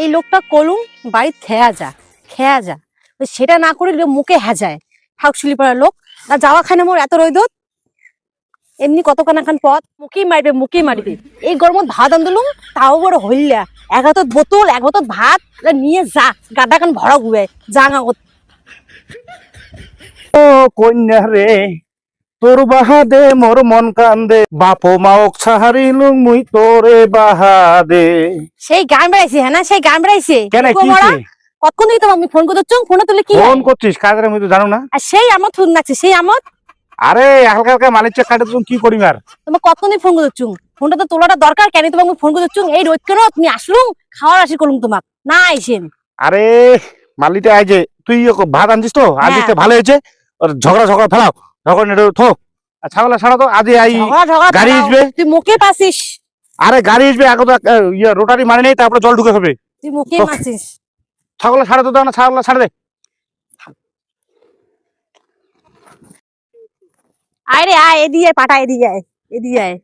এই লোকটা কলুম বাড়ির খেয়া যা সেটা না করে মুখে হ্যাজায় ঠাকুশিলি পাড়ার লোক আর যাওয়া খানে মোর এত রইদ এমনি কতখান এখন পথ মুখেই মারবে এই গরমত ভাত আন্দোলন তাও বড় হইলা এক হাতত বোতল এক হাতত ভাত নিয়ে যা গাড্ডা খান ভরা গুয়ে যা আগত। ও কন্যা রে তোর বাহাদে মোর মন কান্দে বাপ মাওক ছাহারিলুং মুই তোরে বাহাদে। সেই গান বেড়াইছে হ্যাঁ না সেই গান বেড়াইছে কেন কি কতক্ষণ দিকে তোমার আমি ফোন করতে ফোনে তুলে কি ফোন করছিস কাজের আমি তো জানো না। আর সেই আমার ফোন নাচছে সেই আমার আরে হালকা হালকা মালিক চেক কাটে তুমি কি করি মার তোমার কতক্ষণ ফোন করতে ফোনটা তো তোলাটা দরকার কেন তোমাকে ফোন করতে এই রোজ কেন তুমি আসলুম খাওয়ার আসি করলুম তোমাক না আইসেন। আরে মালিতে আইছে তুই ভাত আনছিস তো আনছিস তো ভালো হয়েছে ঝগড়া ফেলাও ঝগড়া নেড়ে থো ছাগলা ছাড়া তো আজ আই গাড়ি আসবে তুই মুখে পাসিস। আরে গাড়ি আসবে আগে তো রোটারি মানে নেই তারপরে জল ঢুকে হবে তুই মুখে পাসিস ছাগলা ছাড়া তো দাও না ছাগলা ছাড়ে দে। আয় রে আয় এদিকে পাটা এদিকে আয়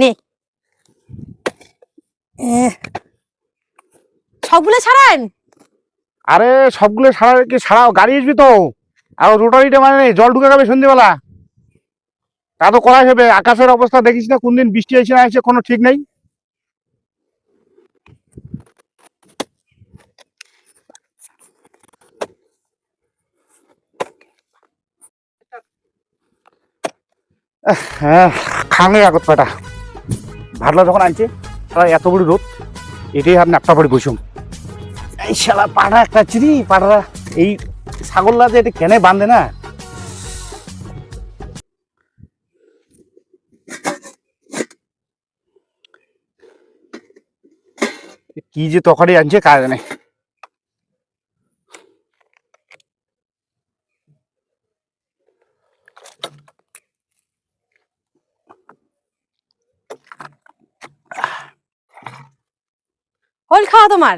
নে সবগুলো ছাড়ান। আরে সবগুলো ছাড়া কি ছাড়াও গাড়ি আসবি তো আর রোটারিটা মানে নেই জল ঢুকে যাবে সন্ধ্যেবেলা তা তো করাই হবে। আকাশের অবস্থা দেখিস না কোন দিন বৃষ্টি আসে না আসে কোনো ঠিক নেই। হ্যাঁ খাঙে আগত পাটা ভাতলা যখন আনছে তারা এত বড় রোদ এটাই আর নাপটা পড়ে বসুম এই শালা পাড়া একটা চিরি পাড়া এই ছাগললা যে এটা কেনে বাঁধে না। কি যে তরকারি আনছে কাজ নেই। হল খাওয়া তোমার?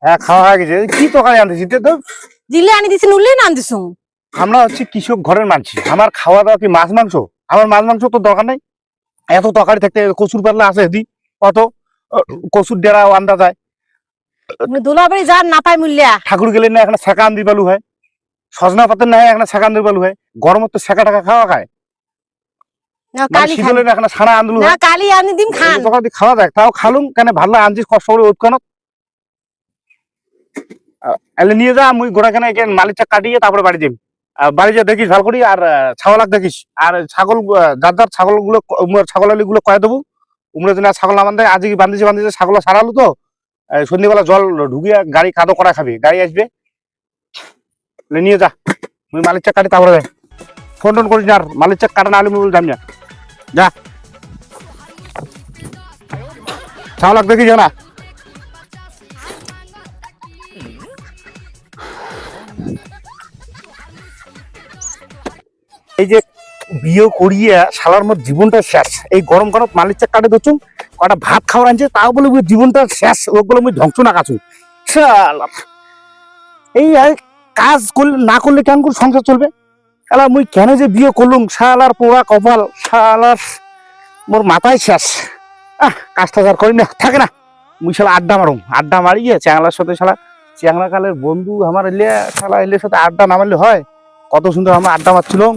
হ্যাঁ খাওয়া হয়ে গেছে। কি তরকারি আনতেছি তো দিলে আনি দিছি নুলে না আনতেছ? আমরা হচ্ছে কৃষক ঘরের মানছি আমার খাওয়া দাওয়া কি মাছ মাংস? আমার মাছ মাংস তো দরকার নেই। এত তরকারি থাকতে কচুর পাল্লা আছে দি কত কচুর ডেরা আন্দা যায় দোলাবাড়ি যার না পাই মূল্যা ঠাকুর গেলে না এখানে ছেঁকা আন্দি পালু হয় সজনা পাতের না এখানে ছেঁকা আন্দি পালু হয় গরমত তো ছেঁকা টাকা খাওয়া খায় শীতলে না এখানে ছানা আন্দুলু না কালি আনি দিম খান খাওয়া যায় তাও খালুম কেন ভালো আনছিস কষ্ট করে উৎকানত এলে নিয়ে যা মুই গোড়া কেন মালিকটা কাটিয়ে তারপরে বাড়ি দিম বাড়ি যা দেখিস ভালো করি আর ছাগলাক দেখিস আর ছাগল যার ছাগল গুলো ছাগলালি গুলো কয়ে দেবো উমরে দিন ছাগল নামান দেয় আজকে বান্ধিছে ছাগল সারালো তো সন্ধ্যেবেলা জল ঢুকিয়ে গাড়ি কাদো করা খাবি গাড়ি আসবে নিয়ে যা মুই মালিক চাক কাটি তারপরে দেয় ফোন টোন করিস না আর মালিক চাক কাটা না হলে মুই যাম না যা ছাগলাক দেখিস না এই যে বিয়ে করিয়ে শালার মোট জীবনটা শেষ এই গরম গরম মালিক চাক কাটে দচুম কটা ভাত খাওয়ার আনছে তাও বলে জীবনটা শেষ ওগুলো মুই ধ্বংস না কাছু এই কাজ করলে না করলে কেমন করে সংসার চলবে শালা মুই কেন যে বিয়ে করলুম শালার পোড়া কপাল শালার মোর মাথায় শেষ কাজটা আর করি না থাকে না মুই শালা আড্ডা মারিয়ে চ্যাংলার সাথে শালা চ্যাংলা কালের বন্ধু আমার এলে শালা এলের সাথে আড্ডা না মারলে হয় কত সুন্দর আমরা আড্ডা মারছিলাম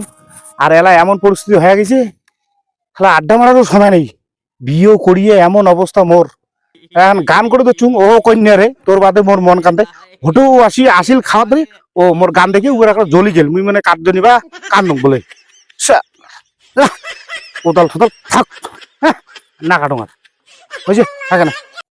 আর এলা এমন পরিস্থিতি হয়ে গেছে তাহলে আড্ডা মারারও সময় নেই বিয়েও করিয়ে এমন অবস্থা মোর এখন গান করে তো চুম ও কন্যা রে তোর বাদে মোর মন কান্দে হটু আসিল খাওয়া ধরে ও মোর গান দেখে ওর একটা জ্বলি গেল মুই মানে কাঁদজনি বা কান্দুম বলে কোদাল ফোদাল থাক না কাটুম আর বুঝছে থাকে না।